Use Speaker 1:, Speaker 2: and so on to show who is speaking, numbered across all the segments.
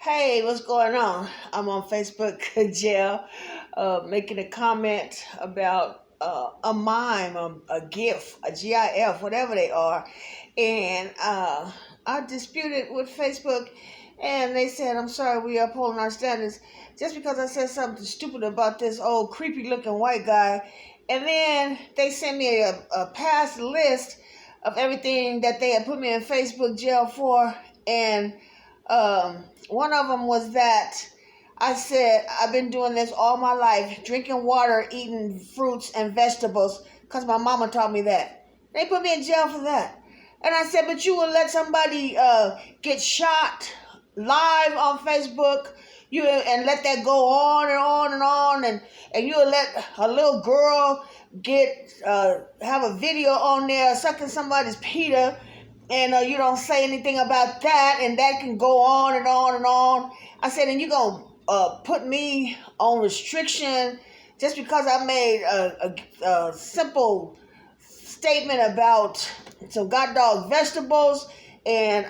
Speaker 1: Hey, what's going on? I'm on Facebook jail, making a comment about a mime, a GIF, a GIF, whatever they are. And I disputed with Facebook, and they said, I'm sorry, we are upholding our standards. Just because I said something stupid about this old creepy looking white guy. And then they sent me a past list of everything that they had put me in Facebook jail for. And one of them was that I said I've been doing this all my life, drinking water, eating fruits and vegetables, because my mama taught me that. They put me in jail for that. And I said, but you would let somebody get shot live on Facebook, and let that go on and on and on, and you would let a little girl get have a video on there sucking somebody's Peter, and you don't say anything about that, and that can go on and on and on. I said, and you gonna put me on restriction just because I made a simple statement about some god dog vegetables, and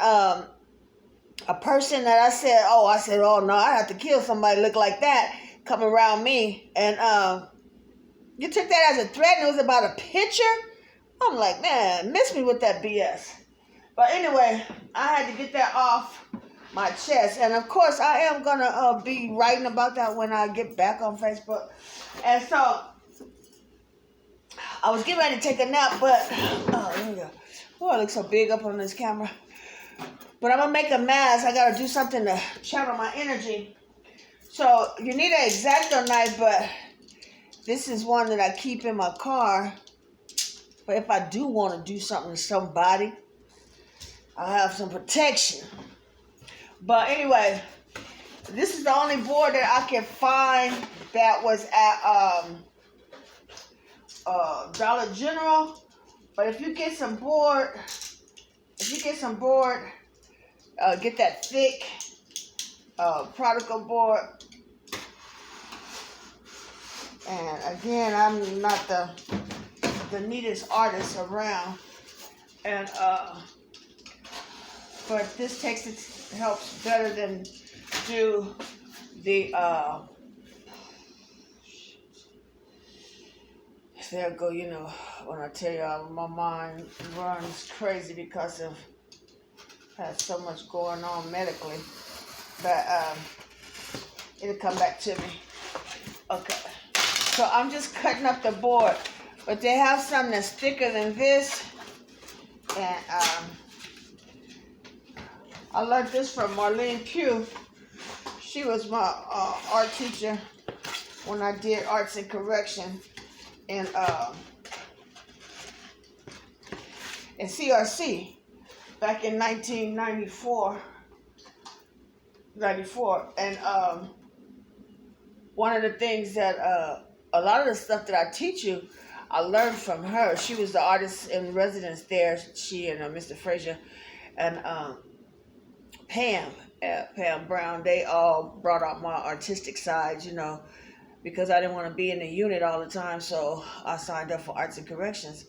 Speaker 1: a person that I said, oh no, I have to kill somebody look like that come around me, and you took that as a threat, and it was about a picture. I'm like, man, miss me with that BS. But anyway, I had to get that off my chest. And of course, I am going to be writing about that when I get back on Facebook. And so, I was getting ready to take a nap, but, there we go. Oh, I look so big up on this camera. But I'm going to make a mask. I got to do something to channel my energy. So, you need an X-Acto knife, but this is one that I keep in my car. But if I do want to do something to somebody, I'll have some protection. But anyway, this is the only board that I can find that was at Dollar General. But if you get some board, get that thick particle board. And again, I'm not the neatest artist around, and but this text helps better than do the there I go, when I tell y'all my mind runs crazy because of has so much going on medically, but it'll come back to me. Okay, so I'm just cutting up the board, but they have something that's thicker than this, and I learned this from Marlene Pou. She was my art teacher when I did arts and correction in CRC back in 1994. And one of the things that a lot of the stuff that I teach you, I learned from her. She was the artist in residence there. She and Mr. Frazier and Pam Brown, they all brought out my artistic side, because I didn't want to be in the unit all the time, so I signed up for arts and corrections.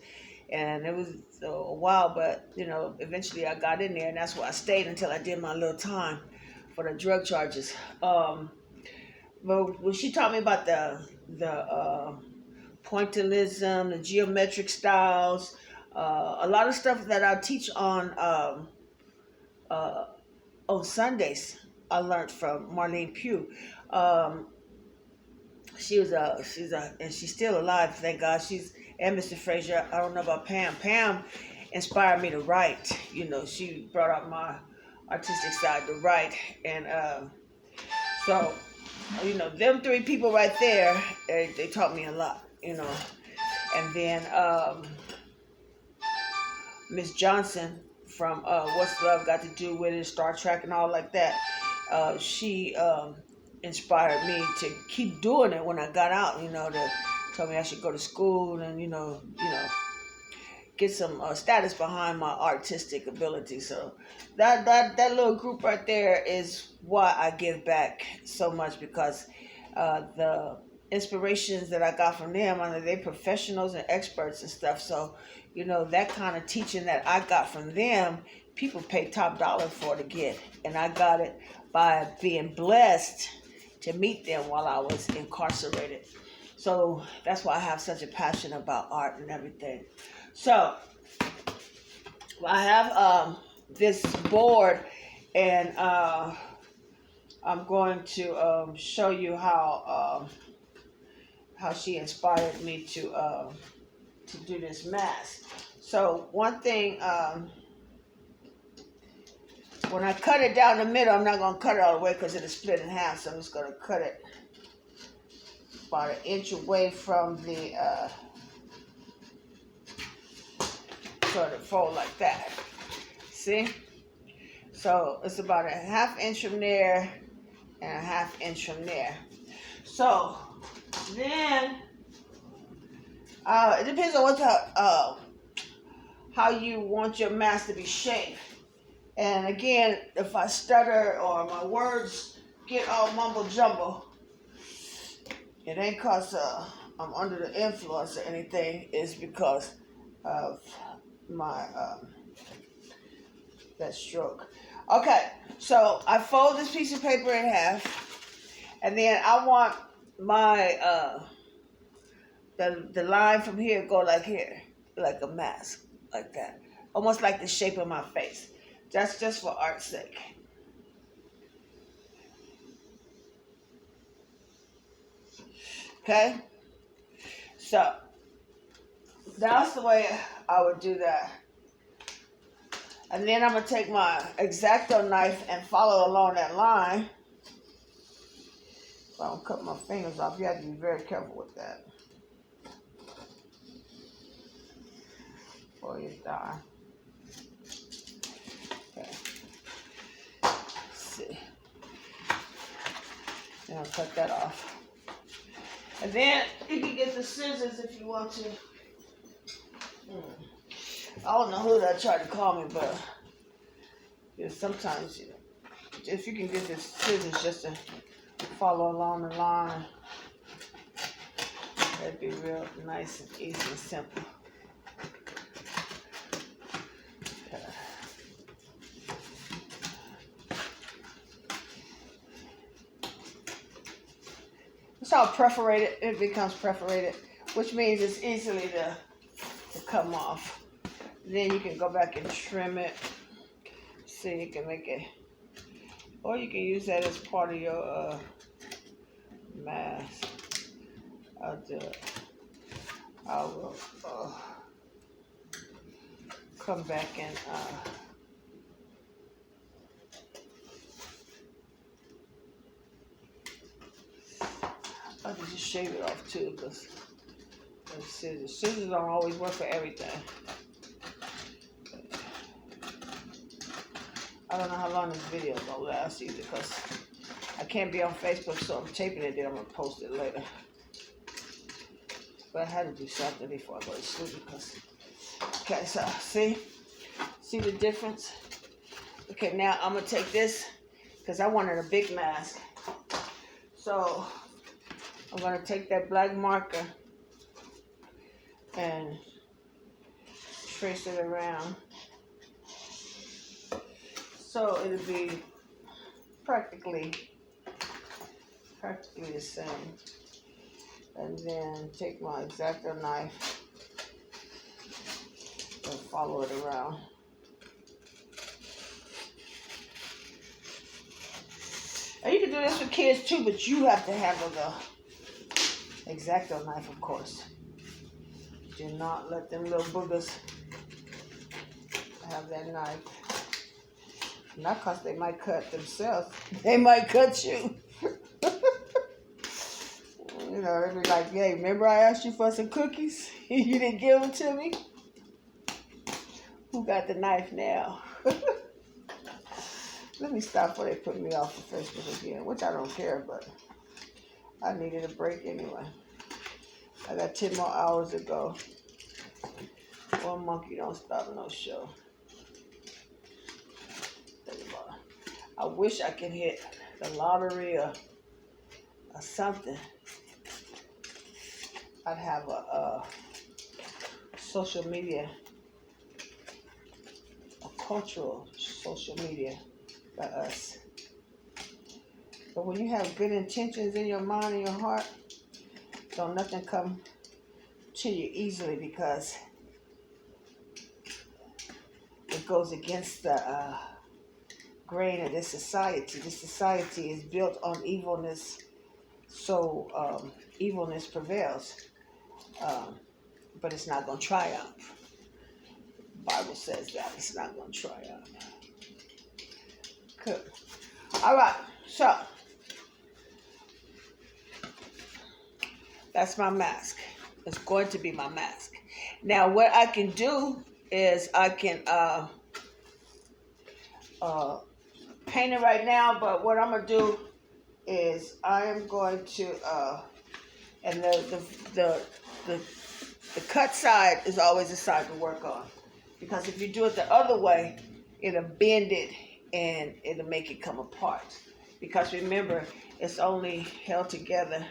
Speaker 1: And it was a while, but, eventually I got in there, and that's where I stayed until I did my little time for the drug charges. But when she taught me about the pointillism, the geometric styles, a lot of stuff that I teach on Sundays, I learned from Marlene Pou. And she's still alive, thank God. And Mr. Frazier. I don't know about Pam. Pam inspired me to write. She brought out my artistic side to write, and so them three people right there, they taught me a lot. And then Miss Johnson from What's Love Got to Do with It, Star Trek and all like that. She inspired me to keep doing it when I got out, to tell me I should go to school and, get some status behind my artistic ability. So that little group right there is why I give back so much, because the inspirations that I got from them, they're professionals and experts and stuff. So, that kind of teaching that I got from them people pay top dollar for to get. And I got it by being blessed to meet them while I was incarcerated. So that's why I have such a passion about art and everything. So I have this board, and I'm going to show you how she inspired me to do this mask. So one thing, when I cut it down the middle, I'm not going to cut it all the way because it'll split in half. So I'm just going to cut it about an inch away from the sort of fold like that. See? So it's about a ½ inch from there and a ½ inch from there. So then it depends on what how you want your mask to be shaped. And again, if I stutter or my words get all mumble jumble, it ain't cause I'm under the influence or anything. It's because of my that stroke. Okay, so I fold this piece of paper in half, and then I want my the line from here go like here, like a mask, like that, almost like the shape of my face. That's just for art's sake. Okay, so that's the way I would do that. And then I'm going to take my X-Acto knife and follow along that line. If I don't cut my fingers off, you have to be very careful with that, or you die. Okay. Let's see. And I'll cut that off. And then you can get the scissors if you want to. I don't know who that tried to call me, but sometimes, if you can get the scissors just to follow along the line, that'd be real nice and easy and simple. Okay. It's all perforated. It becomes perforated, which means it's easily to come off. Then you can go back and trim it. See, you can make it, or you can use that as part of your mask. I'll do it. I will come back and I'll just shave it off too, because scissors don't always work for everything. I don't know how long this video is going to last either, because I can't be on Facebook, so I'm taping it, then I'm going to post it later. But I had to do something before I go to sleep, because... Okay, so see the difference? Okay, now I'm going to take this, because I wanted a big mask. So I'm going to take that black marker and trace it around. So it'll be practically the same. And then take my X-Acto knife and follow it around. And you can do this with kids too, but you have to handle the X-Acto knife, of course. Do not let them little boogers have that knife. Not because they might cut themselves. They might cut you. You know, they'll be like, hey, remember I asked you for some cookies? You didn't give them to me? Who got the knife now? Let me stop before they put me off of Facebook again, which I don't care, but I needed a break anyway. I got 10 more hours to go. One monkey don't stop no show. I wish I could hit the lottery or something. I'd have a social media cultural social media by us. But when you have good intentions in your mind and your heart, don't nothing come to you easily, because it goes against the grain of this society. This society is built on evilness, so evilness prevails. But it's not going to triumph. The Bible says that it's not going to triumph. Good. All right, so that's my mask. It's going to be my mask. Now, what I can do is I can paint it right now, but what I'm going to do is I am going to, and the cut side is always the side to work on. Because if you do it the other way, it'll bend it and it'll make it come apart. Because remember, it's only held together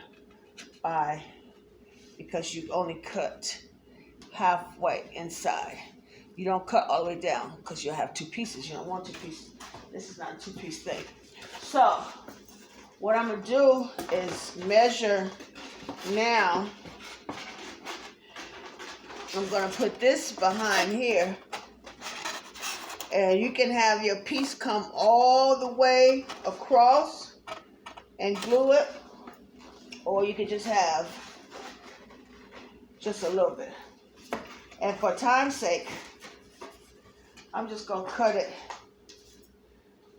Speaker 1: because you only cut halfway inside. You don't cut all the way down because you'll have two pieces. You don't want two pieces. This is not a two-piece thing. So, what I'm going to do is measure now. I'm going to put this behind here. And you can have your piece come all the way across and glue it. Or you can just have just a little bit. And for time's sake, I'm just going to cut it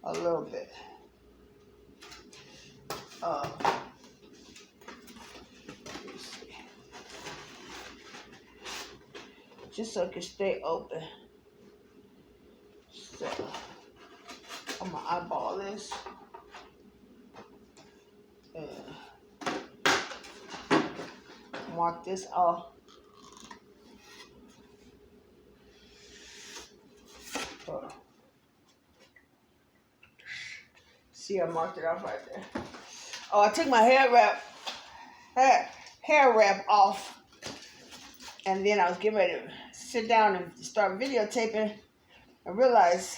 Speaker 1: a little bit. Let me see. Just so it can stay open. So, I'm going to eyeball this. And mark this off. See, I marked it off right there. Oh, I took my hair wrap off, and then I was getting ready to sit down and start videotaping. I realized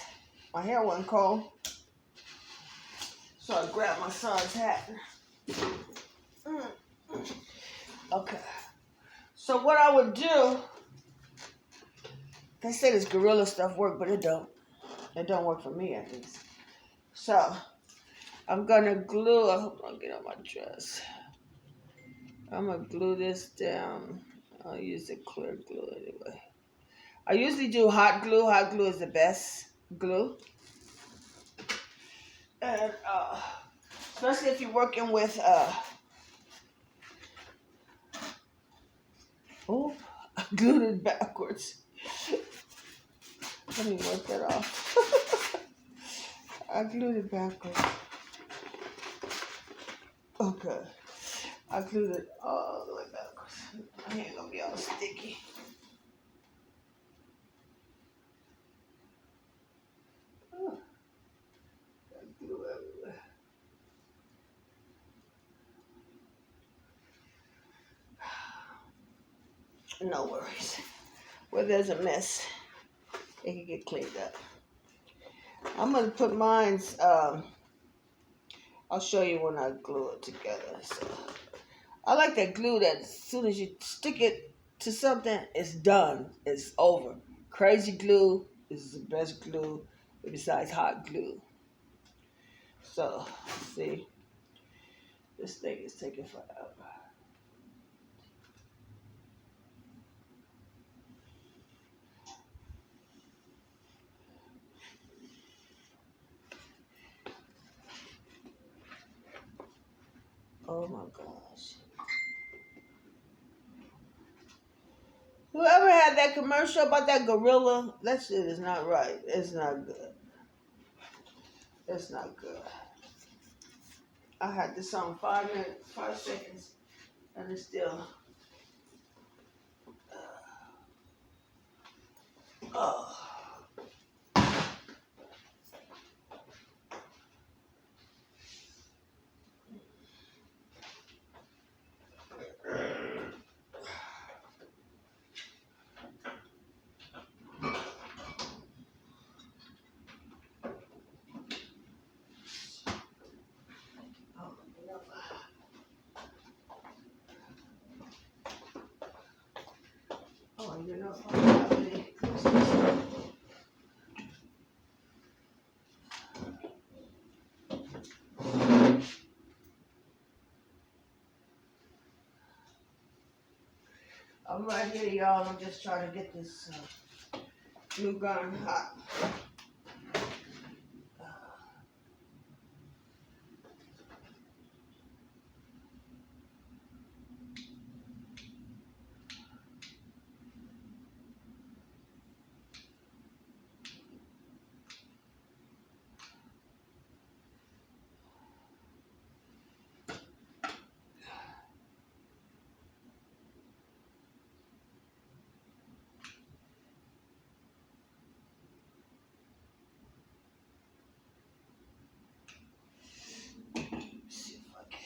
Speaker 1: my hair wasn't cold, so I grabbed my son's hat. Okay. So what I would do, they say this gorilla stuff work, but it don't. It don't work for me, at least. So I'm gonna glue. I hope I don't get on my dress. I'm gonna glue this down. I'll use the clear glue anyway. I usually do hot glue. Hot glue is the best glue. And especially if you're working with oh, I glued it backwards. Let me work that off. I glued it backwards. Okay. I glued it all the way backwards. My hand gonna be all sticky. Oh. Got glue everywhere. No worries. Where there's a mess, it can get cleaned up. I'm gonna put mine's. I'll show you when I glue it together. So I like that glue that as soon as you stick it to something, it's done. It's over. Crazy glue is the best glue besides hot glue. So, see, this thing is taking forever. Oh my gosh. Whoever had that commercial about that gorilla, that shit is not right. It's not good. It's not good. I had this on 5 minutes, 5 seconds, and it's still. Oh. I'm right here, y'all. I'm just trying to get this glue gun hot. See if I can.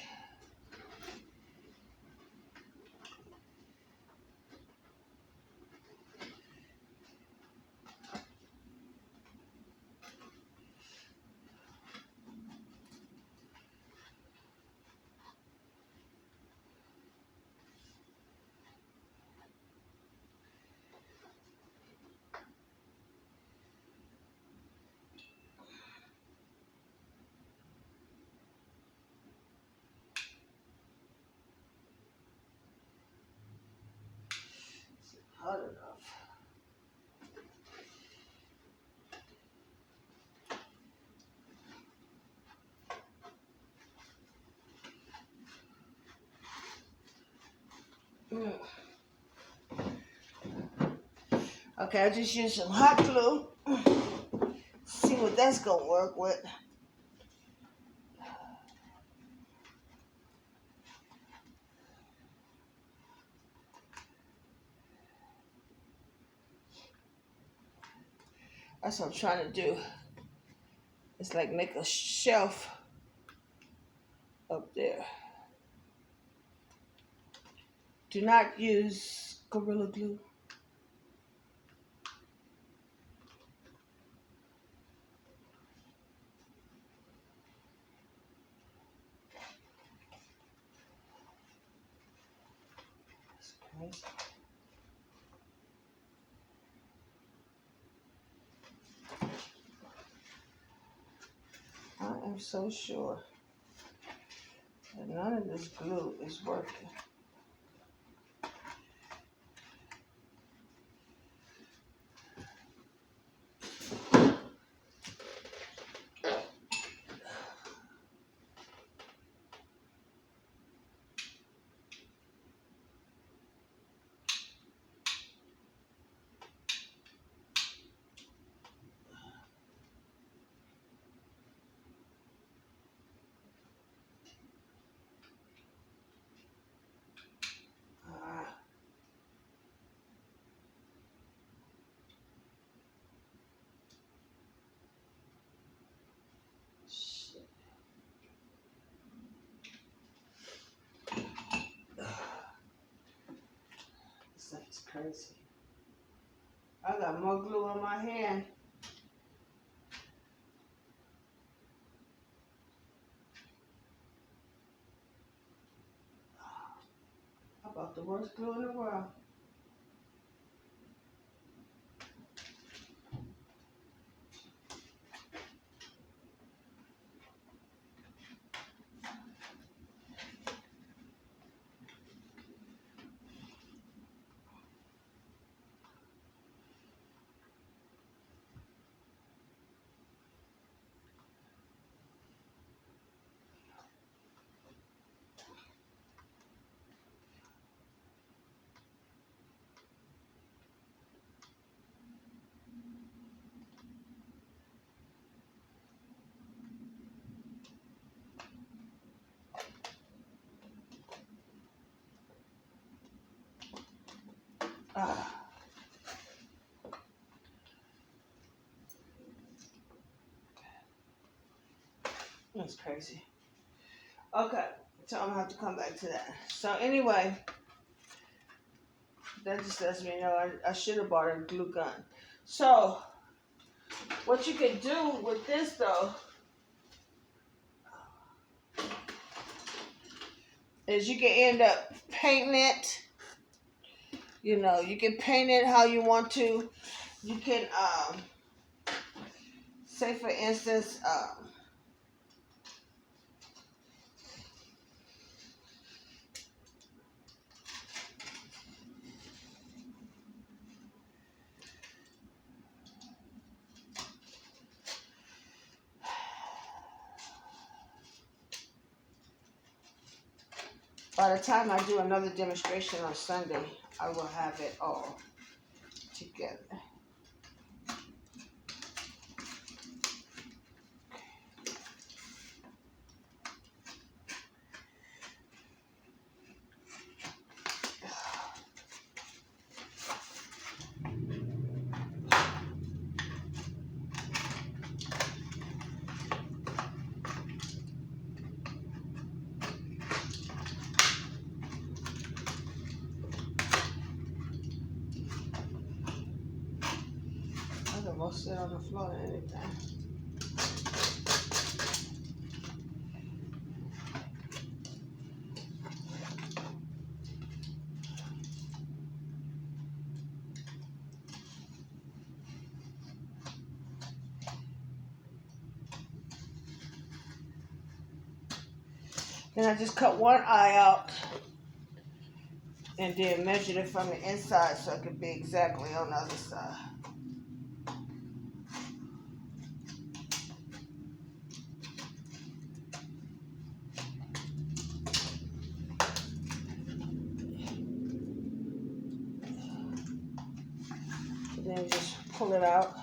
Speaker 1: Hot enough. Okay, I just used some hot glue. See what that's gonna work with. That's what I'm trying to do. It's like make a shelf up there. Do not use Gorilla Glue. That's crazy. I am so sure that none of this glue is working. Shit. This thing's crazy. I got more glue on my hand. How about the worst glue in the world? Ah. That's crazy. Okay, so I'm gonna have to come back to that. So anyway, that just lets me know I should have bought a glue gun. So what you can do with this though is you can end up painting it. You know, you can paint it how you want to. You can say for instance By the time I do another demonstration on Sunday, I will have it all together. I can more sit on the floor than anything. Then I just cut one eye out and then measured it from the inside so it could be exactly on the other side. And then just pull it out.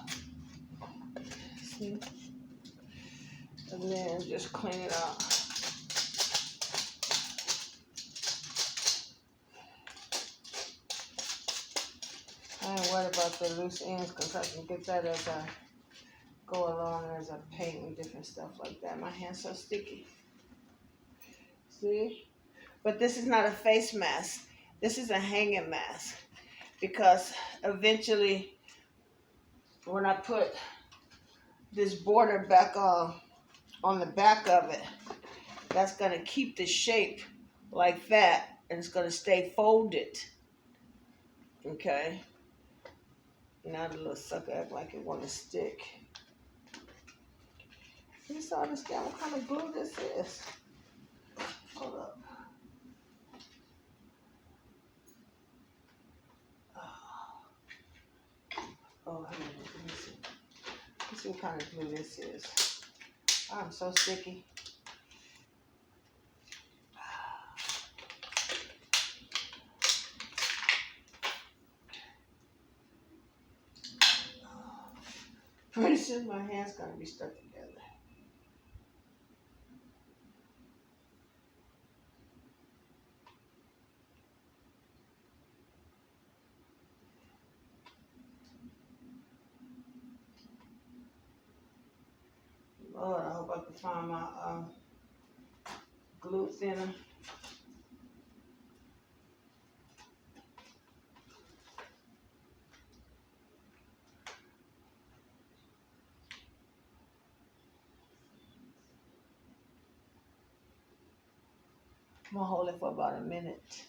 Speaker 1: See? And then just clean it out. I ain't worried about the loose ends because I can get that as I go along, as I paint and different stuff like that. My hand's so sticky. See? But this is not a face mask. This is a hanging mask. Because eventually, when I put this border back on the back of it, that's going to keep the shape like that. And it's going to stay folded. Okay? Now the little sucker act like it want to stick. You just understand what kind of glue this is. Hold up. Oh, let me see. Let's see what kind of glue this is. I'm so sticky. Pretty soon my hand's gonna be stuck together. Lord, I hope I can find my glue thinner. I'm gonna hold it for about a minute.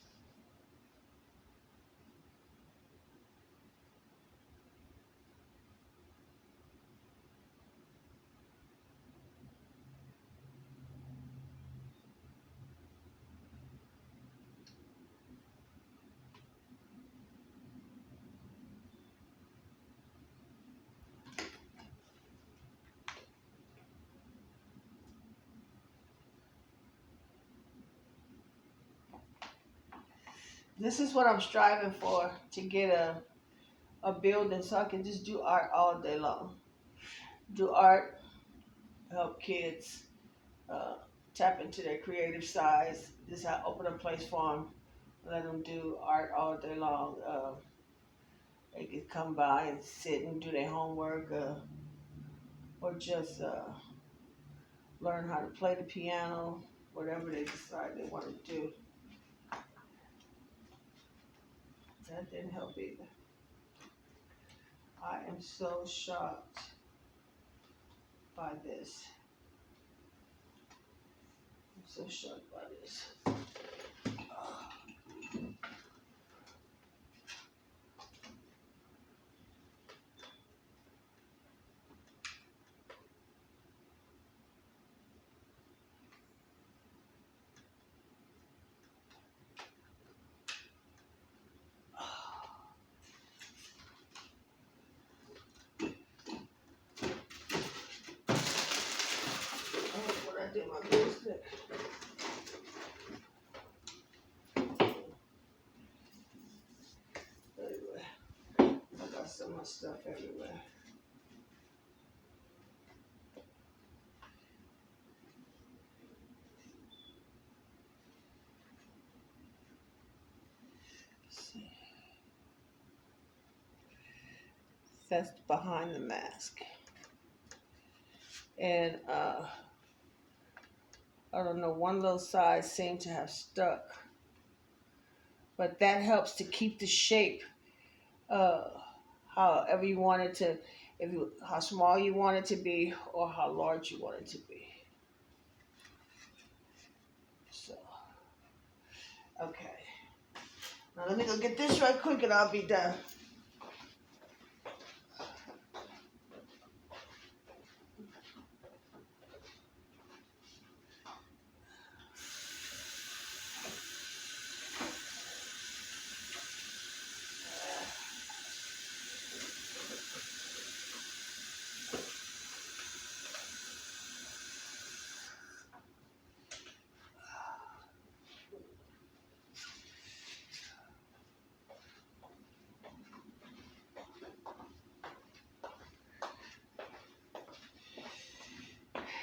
Speaker 1: This is what I'm striving for, to get a building so I can just do art all day long. Do art, help kids tap into their creative sides. Just open a place for them, let them do art all day long. They could come by and sit and do their homework, or just learn how to play the piano, whatever they decide they want to do. That didn't help either. I am so shocked by this. I'm so shocked by this. What I did my glue stick. of my stuff everywhere. That's behind the mask. And I don't know, one little side seemed to have stuck. But that helps to keep the shape however you want it to, how small you want it to be or how large you want it to be. So, okay. Now let me go get this right quick and I'll be done.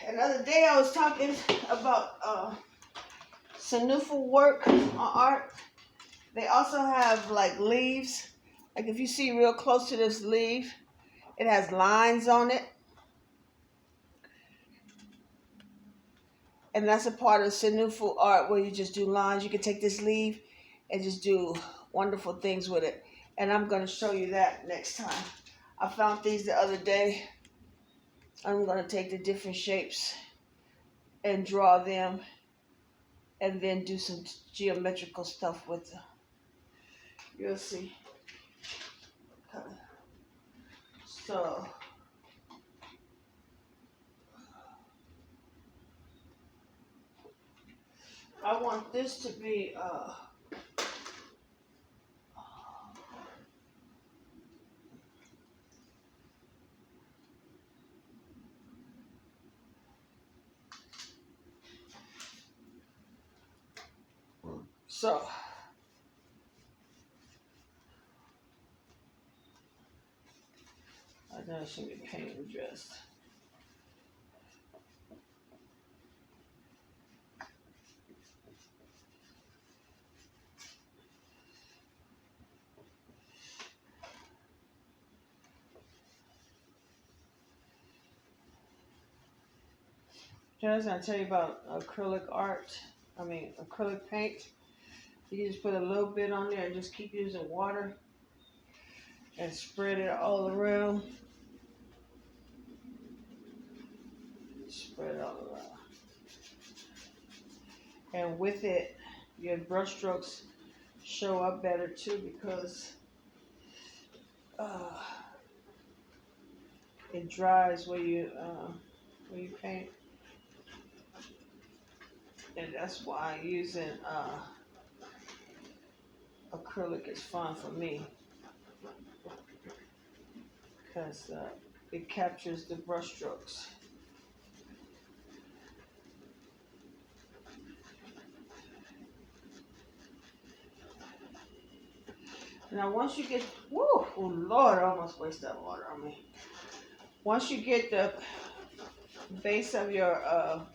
Speaker 1: Another day I was talking about Sanufu work on art. They also have like leaves. Like if you see real close to this leaf, it has lines on it. And that's a part of Sanufu art where you just do lines. You can take this leaf and just do wonderful things with it. And I'm going to show you that next time. I found these the other day. I'm going to take the different shapes and draw them and then do some geometrical stuff with them. You'll see. So, I want this to be so. I know I should be painted and dressed. Just gonna tell you about acrylic art. Acrylic paint. You just put a little bit on there and just keep using water and spread it all around. Spread it all around. And with it, your brush strokes show up better too because it dries where you paint. And that's why using acrylic is fun for me because it captures the brush strokes. Now once you get, oh Lord, I almost wasted that water on me. Once you get the base of your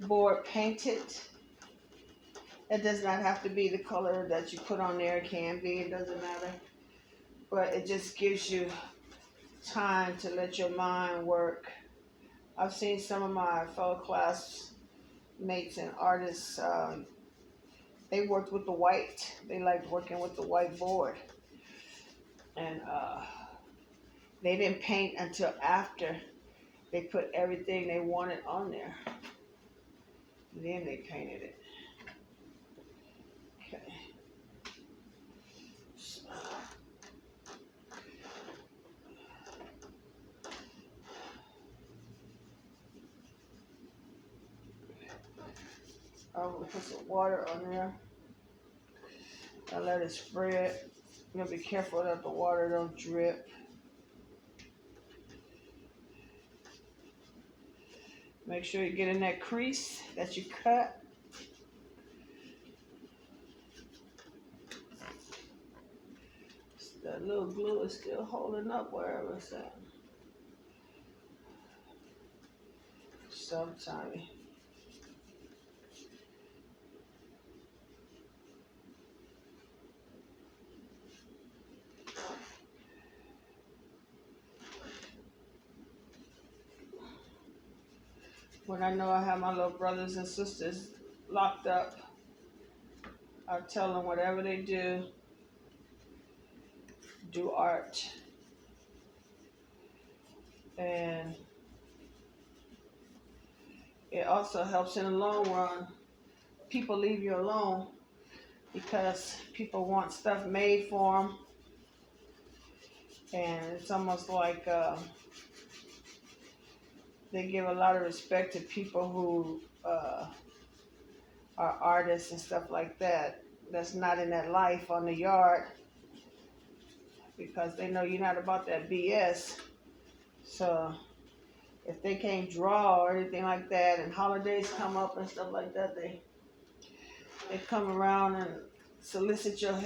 Speaker 1: board painted, it does not have to be the color that you put on there. It can be, it doesn't matter. But it just gives you time to let your mind work. I've seen some of my fellow classmates and artists, they worked with the white. They liked working with the white board. And they didn't paint until after they put everything they wanted on there. And then they painted it. Okay. So, I'm going to put some water on there. I let it spread. You gotta be careful that the water don't drip. Make sure you get in that crease that you cut. That little glue is still holding up wherever it's at. So tiny. When I know I have my little brothers and sisters locked up, I tell them whatever they do art. And it also helps in the long run. People leave you alone because people want stuff made for them. And it's almost like they give a lot of respect to people who are artists and stuff like that. That's not in that life on the yard because they know you're not about that BS. So if they can't draw or anything like that, and holidays come up and stuff like that, they come around and solicit your